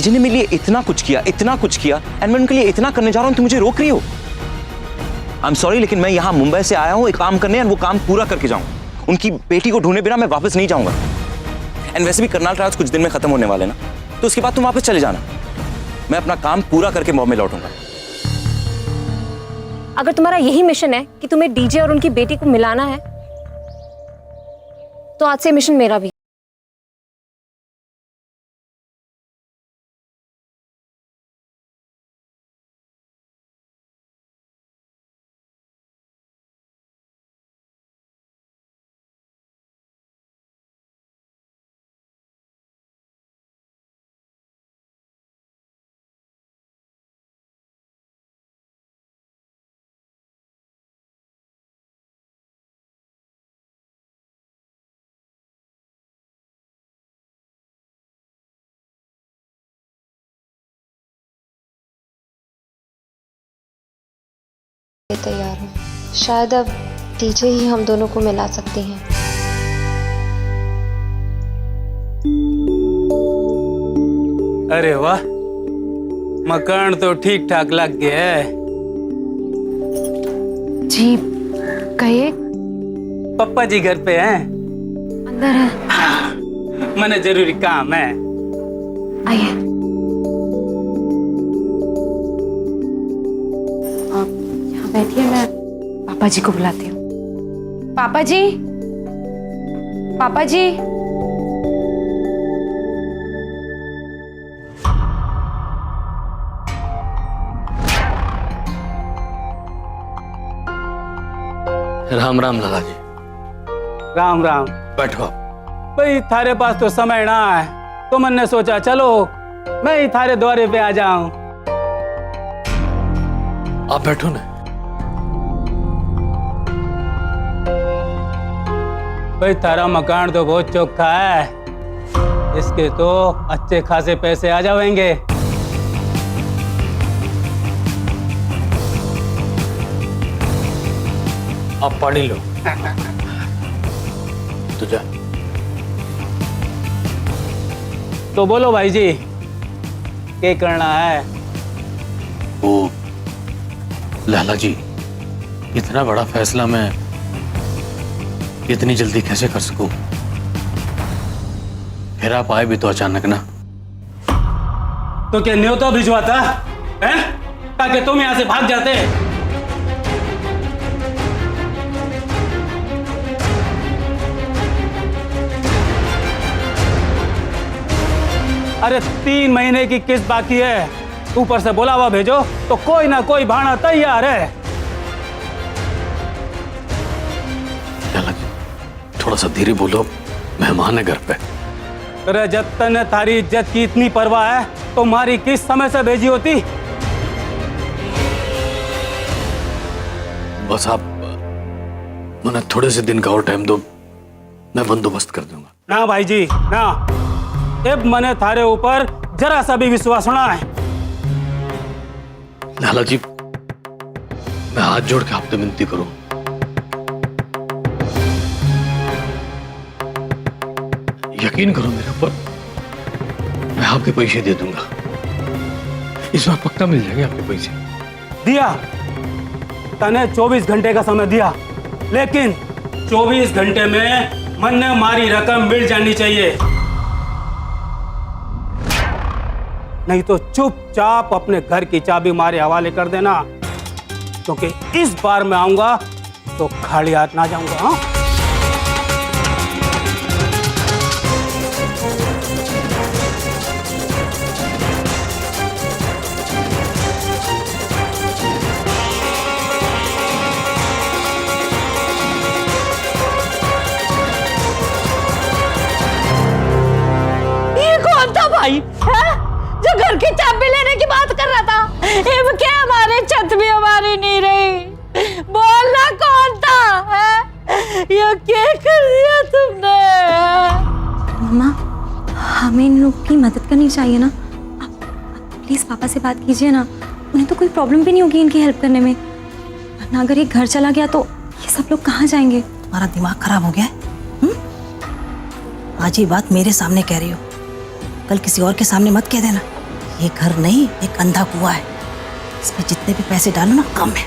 DJ ने मेरे लिए इतना कुछ किया एंड मैं उनके लिए इतना करने जा रहा हूं, तुम मुझे रोक रही हो। आई एम सॉरी, लेकिन मैं यहाँ मुंबई से आया हूँ एक काम करने और वो काम पूरा करके जाऊँ। उनकी बेटी को ढूंढे बिना मैं वापस नहीं जाऊंगा। एंड वैसे भी करनाल ट्रायल्स कुछ दिन में खत्म होने वाले ना, तो उसके बाद तुम वापस चले जाना। मैं अपना काम पूरा करके बॉम्बे लौटूंगा। अगर तुम्हारा यही मिशन है कि तुम्हें डीजे और उनकी बेटी को मिलाना है, तो आज से मिशन मेरा भी। तैयार हूँ। शायद अब डीजे ही हम दोनों को मिला सकती हैं। अरे वाह, मकान तो ठीक ठाक लग गया है। जी कहिए। पप्पा जी घर पे हैं? अंदर है। मने जरूरी काम है। आइए। बैठिए, मैं पापा जी को बुलाती हूँ। पापा जी, पापा जी। राम राम लाला जी। राम राम। बैठो। भाई थारे पास तो समय ना है, तो मैंने सोचा चलो मैं ही थारे द्वारे पे आ जाऊं। आप बैठो ना। भाई थारा मकान तो बहुत चौखा है, इसके तो अच्छे खासे पैसे आ जाएंगे। आप पानी लो। तो जा। तो बोलो भाई जी, क्या करना है? वो लाला जी, इतना बड़ा फैसला मैं इतनी जल्दी कैसे कर सकूं? फिर आप आए भी तो अचानक ना। तो क्या न्योता भिजवाता है ताकि तुम यहां से भाग जाते? अरे 3 महीने की किस्त बाकी है, ऊपर से बुलावा भेजो तो कोई ना कोई बहाना तैयार है। लाला जी, थोड़ा सा धीरे बोलो, मेहमान है घर पे। अरे जतन थारी इज्जत की इतनी परवाह है तो मारी किस समय से भेजी होती? बस आप मुझे थोड़े से दिन का और टाइम दो, मैं बंदोबस्त कर दूंगा। ना भाई जी ना, अब मैंने थारे ऊपर जरा सा भी विश्वास ना है। लाला जी, मैं हाथ जोड़ के आपसे विनती करूं, यकीन करो मेरे ऊपर, मैं आपके पैसे दे दूंगा। इस बार पक्का मिल जाएंगे आपके पैसे। दिया तने 24 घंटे का समय दिया, लेकिन 24 घंटे में मन ने मारी रकम मिल जानी चाहिए, नहीं तो चुपचाप अपने घर की चाबी मारे हवाले कर देना, क्योंकि इस बार मैं आऊंगा तो खाली हाथ ना जाऊंगा। हाँ? ये कौन था भाई है? जो घर की चाबी लेने की बात कर रहा था? इब के हमारे छत भी हमारी नहीं रही। बोलना कौन था है? ये क्या कर दिया तुमने? मम्मा, हमें इन लोग की मदद करनी चाहिए ना। आप प्लीज पापा से बात कीजिए ना, उन्हें तो कोई प्रॉब्लम भी नहीं होगी इनकी हेल्प करने में। वरना अगर ये घर चला गया तो ये सब लोग कहाँ जाएंगे? तुम्हारा दिमाग खराब हो गया है? आज ये बात मेरे सामने कह रही हो, कल किसी और के सामने मत कह देना। ये घर नहीं, एक अंधा कुआं है। इसमें जितने भी पैसे डालो ना कम है।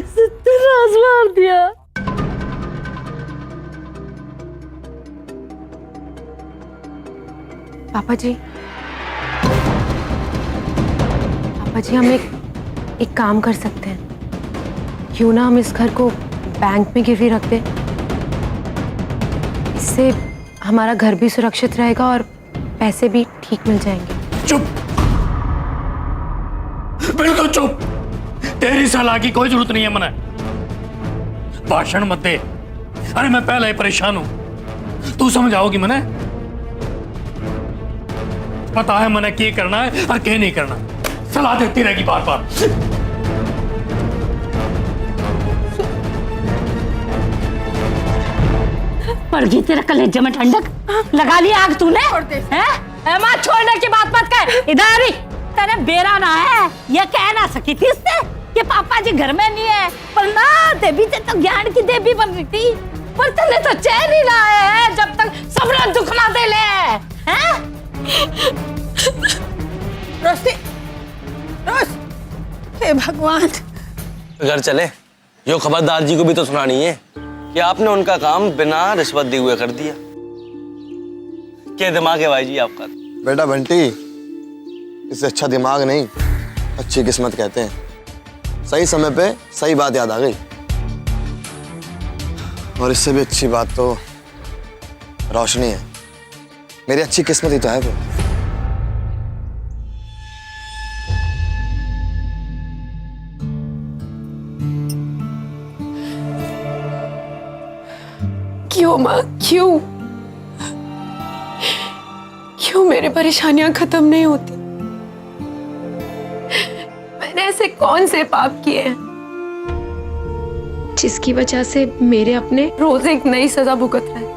सत्यानाश मार दिया। पापा जी हम एक काम कर सकते हैं। क्यों ना हम इस घर को बैंक में गिरवी रख दें। इससे हमारा घर भी सुरक्षित रहेगा और पैसे भी ठीक मिल जाएंगे। चुप, बिल्कुल चुप। तेरी सलाह की कोई जरूरत नहीं है मने। भाषण मत दे। अरे मैं पहले ही परेशान हूं, तू समझाओगी मने? पता है मने क्या करना है और क्या नहीं करना। सलाह देती रहेगी बार बार। पड़ गई तेरे कलेजे में ठंडक। लगा ली आग तूने। हैं? मां छोड़ने की बात मत कर। इधर आ रही। तेरे बेरा ना है, ये कह ना सकी थी इससे कि पापा जी घर में नहीं है। पर ना, देवी से तो ज्ञान की देवी बन रही थी। पर तूने तो चैन ही ना है जब तक सबने दुख ना दे ले। हैं? रोशनी, हे भगवान। घर चले। यो खबरदार जी को भी तो सुनानी है कि आपने उनका काम बिना रिश्वत दिए हुए कर दिया। क्या दिमाग है भाई जी आपका? बेटा बंटी, इससे अच्छा दिमाग नहीं, अच्छी किस्मत कहते हैं। सही समय पे सही बात याद आ गई। और इससे भी अच्छी बात तो रोशनी है। मेरी अच्छी किस्मत ही तो है वो। क्यों माँ, क्यों मेरी परेशानियां खत्म नहीं होती? मैंने ऐसे कौन से पाप किए हैं जिसकी वजह से मेरे अपने रोज एक नई सजा भुगत रहे हैं?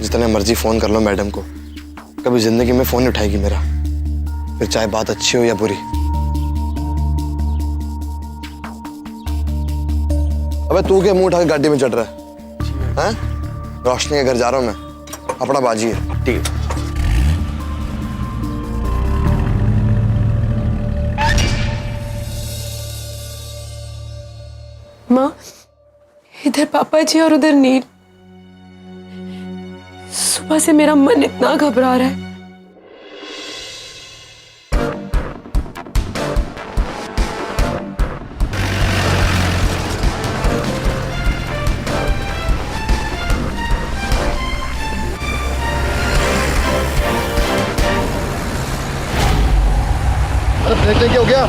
जितने मर्जी फोन कर लो मैडम को, कभी जिंदगी में फोन नहीं उठाएगी मेरा, फिर चाहे बात अच्छी हो या बुरी। अबे तू क्या मुंह उठा के गाड़ी में चढ़ रहा है? रोशनी के घर जा रहा हूं मैं, अपना बाजी है। ठीक है। माँ, इधर पापा जी और उधर नील। सुबह से मेरा मन इतना घबरा रहा है। अरे देखते क्या हो गया?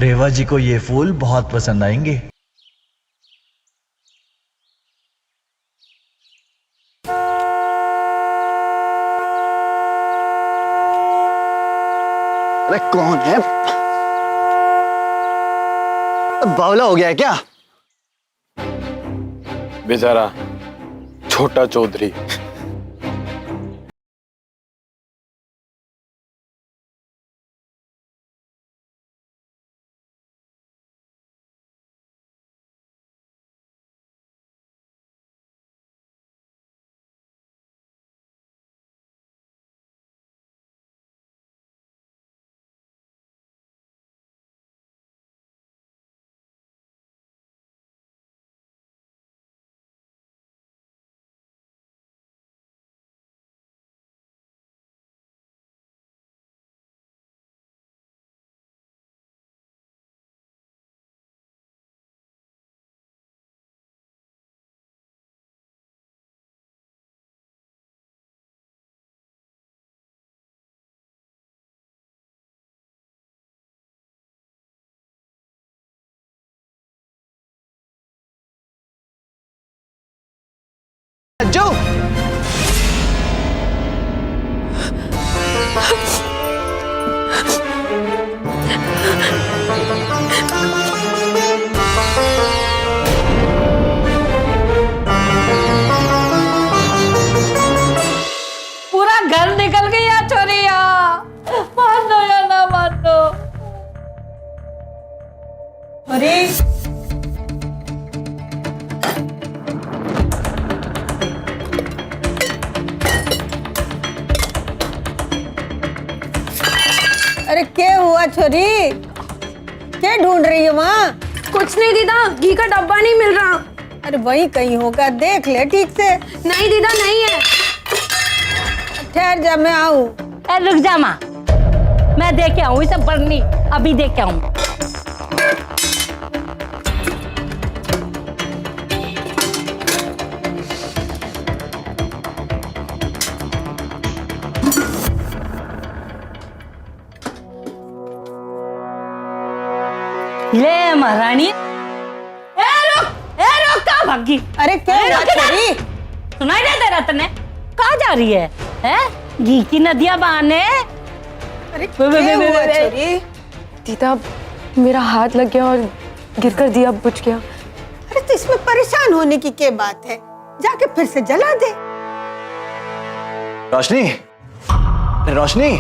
रेवा जी को ये फूल बहुत पसंद आएंगे। अरे कौन है? बावला हो गया है क्या? बेचारा छोटा चौधरी। जो पूरा घर निकल गया चोरिया। मान दो या ना मान दो। अरे अरे क्या हुआ छोरी? क्या ढूंढ रही है वहाँ? कुछ नहीं दीदा, घी का डब्बा नहीं मिल रहा। अरे वहीं कहीं होगा, देख ले ठीक से। नहीं दीदा, नहीं है। ठहर जा, मैं आऊँ। रुक जा माँ, मैं देख के आऊँ इसे बरनी, अभी देख के आऊँ। ले महारानी। रुक कहाँ भागी? अरे क्या हुआ छोरी? सुनाई नहीं दे रहा तने? कहाँ जा रही है? घी की नदियाँ बहाने? अरे क्या हुआ छोरी? दीदा, मेरा हाथ लग गया और गिरकर दिया बुझ गया। अरे तो इसमें परेशान होने की क्या बात है? जाके फिर से जला दे। रोशनी, रोशनी,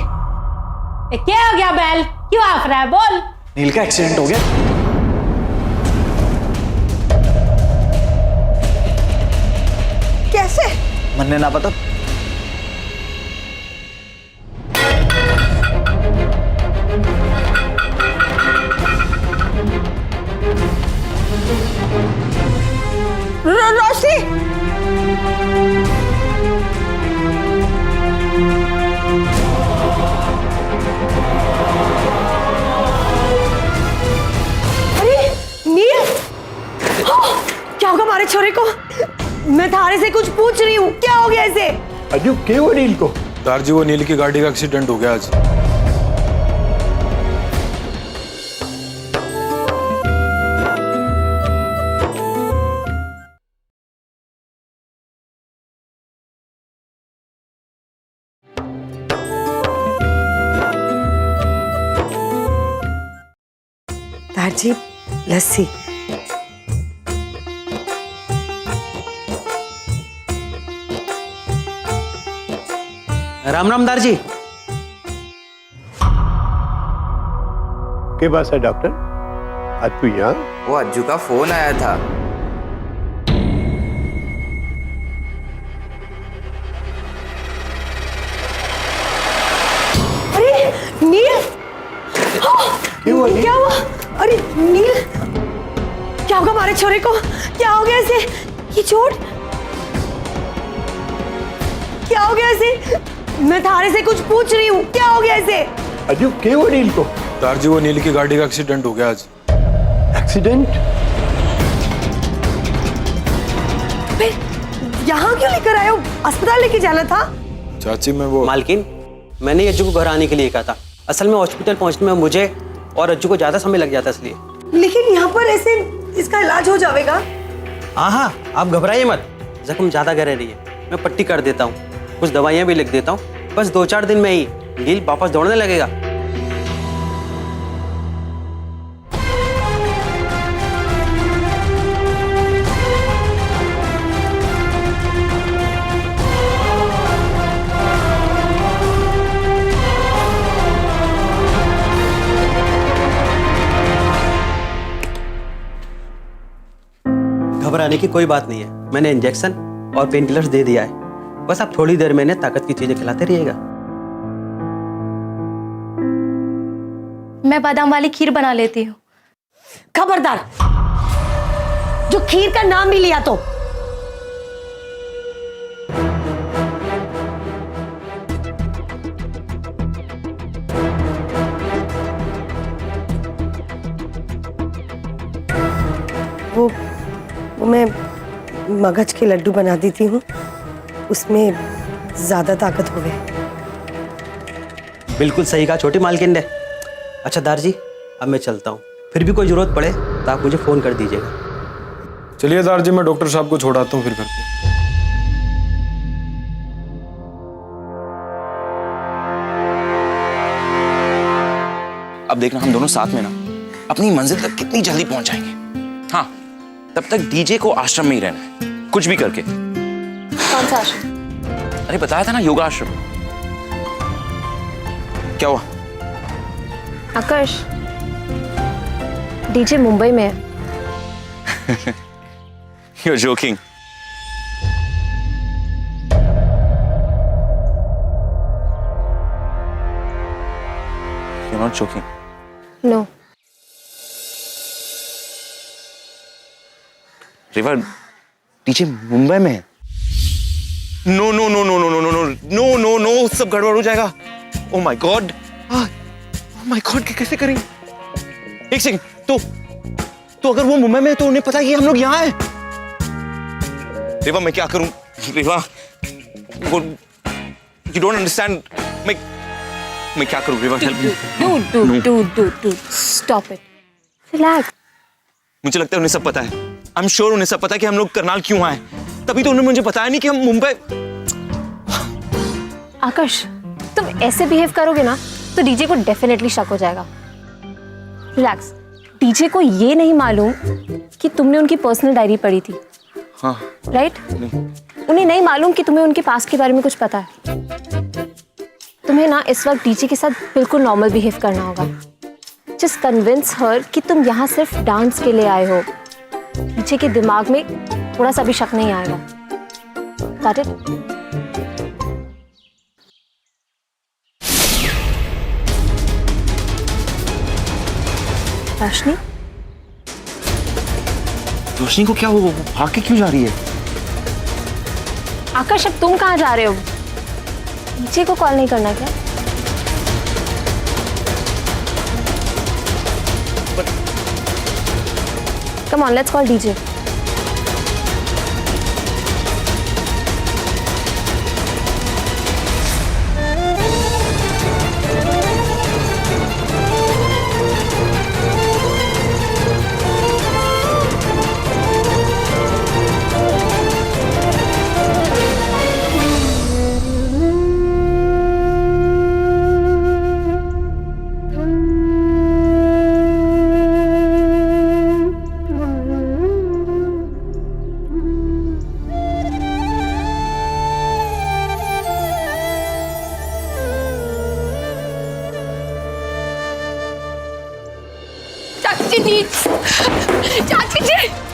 क्या हो गया बैल? क्यों आफ रहा है? बोल। नील का एक्सीडेंट हो गया। कैसे? मन्ने ना पता। रोशनी, अरे नील, क्या होगा हमारे छोरे को? मैं थारे से कुछ पूछ रही हूँ, क्या हो गया इसे? अजू क्या हुआ नील को? दारजी, वो नील की गाड़ी का एक्सीडेंट हो गया आज। दारजी, लस्सी। राम राम दारजी। के पास है डॉक्टर? आज तू यहाँ? वो अज्जू का फोन आया था। अरे नील, क्या हुआ? अरे नील, क्या होगा हमारे छोरे को? क्या हो गया इसे? ये चोट क्या हो गया इसे? मैं थारे से कुछ पूछ रही हूँ, क्या हो गया इसे? अजू क्या हुआ नील को? दारजी, वो नील की गाड़ी का एक्सीडेंट हो गया आज। एक्सीडेंट? फिर यहाँ क्यों लेकर आए हो? अस्पताल लेके जाना था। चाची, मैं वो मालकिन, मैंने अज्जू को घर आने के लिए कहा था। असल में हॉस्पिटल पहुंचने में मुझे और रज्जू को ज्यादा समय लग जाता इसलिए। लेकिन यहाँ पर ऐसे इसका इलाज हो जाएगा? हाँ, आप घबराइए मत, जख्म ज्यादा गहरा रही है, मैं पट्टी कर देता हूँ, कुछ दवाइयाँ भी लिख देता हूँ, बस 2-4 दिन में ही गिल वापस दौड़ने लगेगा। घबराने की कोई बात नहीं है, मैंने इंजेक्शन और पेन किलर्स दे दिया है, बस आप थोड़ी देर में इन्हें ताकत की चीजें खिलाते रहिएगा। मैं बादाम वाली खीर बना लेती हूँ। खबरदार, जो खीर का नाम भी लिया तो वो मैं मगज के लड्डू बना देती हूँ, उसमें ज्यादा ताकत हो गई। बिल्कुल सही कहा छोटी मालकिन ने। अच्छा दार जी, अब मैं चलता हूँ, फिर भी कोई जरूरत पड़े तो आप मुझे फोन कर दीजिएगा। चलिए दार जी, मैं डॉक्टर साहब को छोड़ाता हूँ फिर घर पे। अब देखना हम दोनों साथ में ना अपनी मंजिल तक कितनी जल्दी पहुंच जाएंगे। हाँ, तब तक डीजे को आश्रम में ही रहना है, कुछ भी करके। कौन सा आश्रम? अरे बताया था ना, योगा आश्रम। क्या हुआ? आकाश, डीजे मुंबई में है। You're joking. You're not joking. No. Riva, DJ Mumbai में है? No no no no no no no no no no no, सब गड़बड़ हो जाएगा। Oh my God, oh my God, कैसे करेंगे? एक सेकंड, तो अगर वो मुंबई में है तो उन्हें पता है कि हम लोग यहाँ हैं। रेवा, मैं क्या करूं? रेवा, you don't understand. मैं क्या करूं Reva? Help me. Dude, stop it. Relax. मुझे लगता है उन्हें सब पता है। I'm sure उन्हें सब पता है कि हम लोग करनाल क्यों आए। तभी तो उन्होंने मुझे बताया नहीं कि हम मुंबई। आकाश, तुम ऐसे बिहेव करोगे ना तो डीजे को डेफिनेटली शक हो जाएगा। रिलैक्स। डीजे को ये नहीं मालूम कि तुमने उनकी पर्सनल डायरी पढ़ी थी। हाँ। राइट? उन्हें नहीं मालूम कि तुम्हें उनके पास्ट के बारे में कुछ पता है। तुम्हें ना इस वक्त डीजे के साथ बिल्कुल नॉर्मल बिहेव करना होगा। जस्ट कन्विंस हर कि तुम यहाँ सिर्फ डांस के लिए आए हो। डीजे के दिमाग में थोड़ा सा भी शक नहीं आएगा। Got it? रोशनी? रोशनी को क्या हुआ? वो भाग के क्यों जा रही है? आकाश, अब तुम कहाँ जा रहे हो? डीजे को कॉल नहीं करना क्या? Come on, let's call DJ.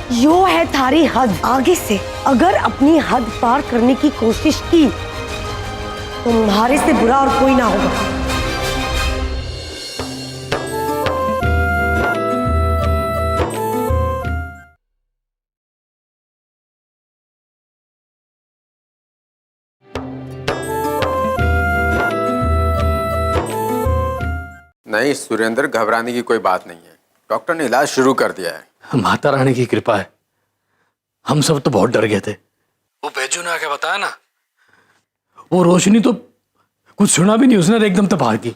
यो है थारी हद। आगे से अगर अपनी हद पार करने की कोशिश की तो तुम्हारे से बुरा और कोई ना होगा। नहीं सुरेंद्र, घबराने की कोई बात नहीं है। डॉक्टर ने इलाज शुरू कर दिया है। माता रानी की कृपा है। हम सब तो बहुत डर गए थे। वो बैजू ने आके बताया ना, वो रोशनी तो कुछ सुना भी नहीं, उसने एकदम तबाह की।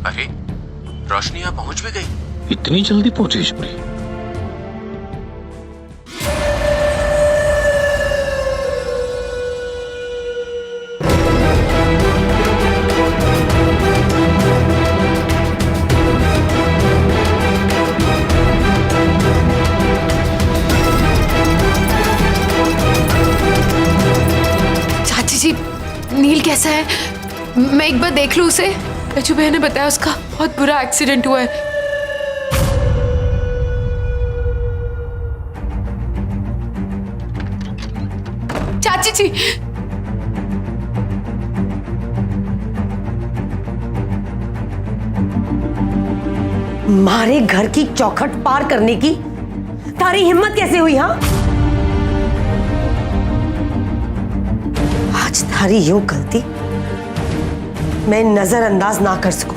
अरे रोशनी यहाँ पहुंच भी गई? इतनी जल्दी पहुंची ईश्वरी? चाची जी, नील कैसा है? मैं एक बार देख लूं उसे। रजू भैया ने बताया उसका बहुत बुरा एक्सीडेंट हुआ है। चाची जी, मारे घर की चौखट पार करने की तारी हिम्मत कैसे हुई? हाँ, आज तारी यूं गलती मैं नजरअंदाज ना कर सकूं।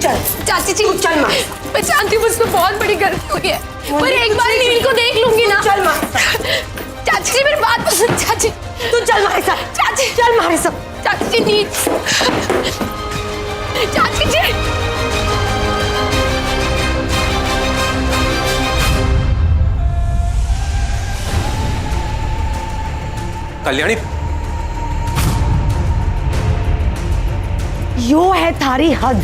चल चाची जी, चल माँ। मैं जानती हूँ मुझसे बहुत बड़ी गलती हुई है, पर एक बार नील को देख लूंगी ना। चल माँ। चाची जी, मेरी बात तो सुन। चाची तू चल हमारे साथ। चाची, चल हमारे साथ। चाची जी, नील। चाची जी, कल्याणी, यो है थारी हद।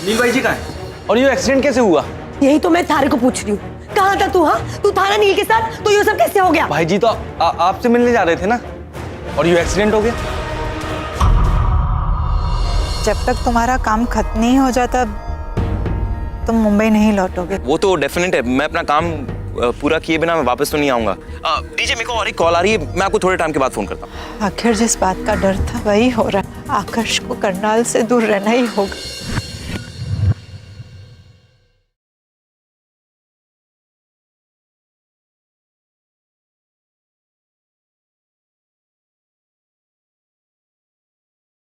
नील भाई जी कहाँ है? और ये एक्सीडेंट कैसे हुआ? यही तो मैं थारे को पूछ रही हूँ। कहाँ था तू? हाँ, तू था ना नील के साथ, तो ये सब कैसे हो गया? भाई जी तो आपसे मिलने जा रहे थे ना, और ये एक्सीडेंट हो गया। जब तक तुम्हारा काम खत्म नहीं हो जाता तुम मुंबई नहीं लौटोगे। वो तो डेफिनेट है, मैं अपना काम पूरा किए बिना मैं वापस तो नहीं आऊंगा। डीजे, मेरे को और एक कॉल आ रही है, मैं आपको थोड़े टाइम के बाद फोन करता हूँ। आखिर जिस बात का डर था वही हो रहा है। आकर्ष को करनाल से दूर रहना ही होगा।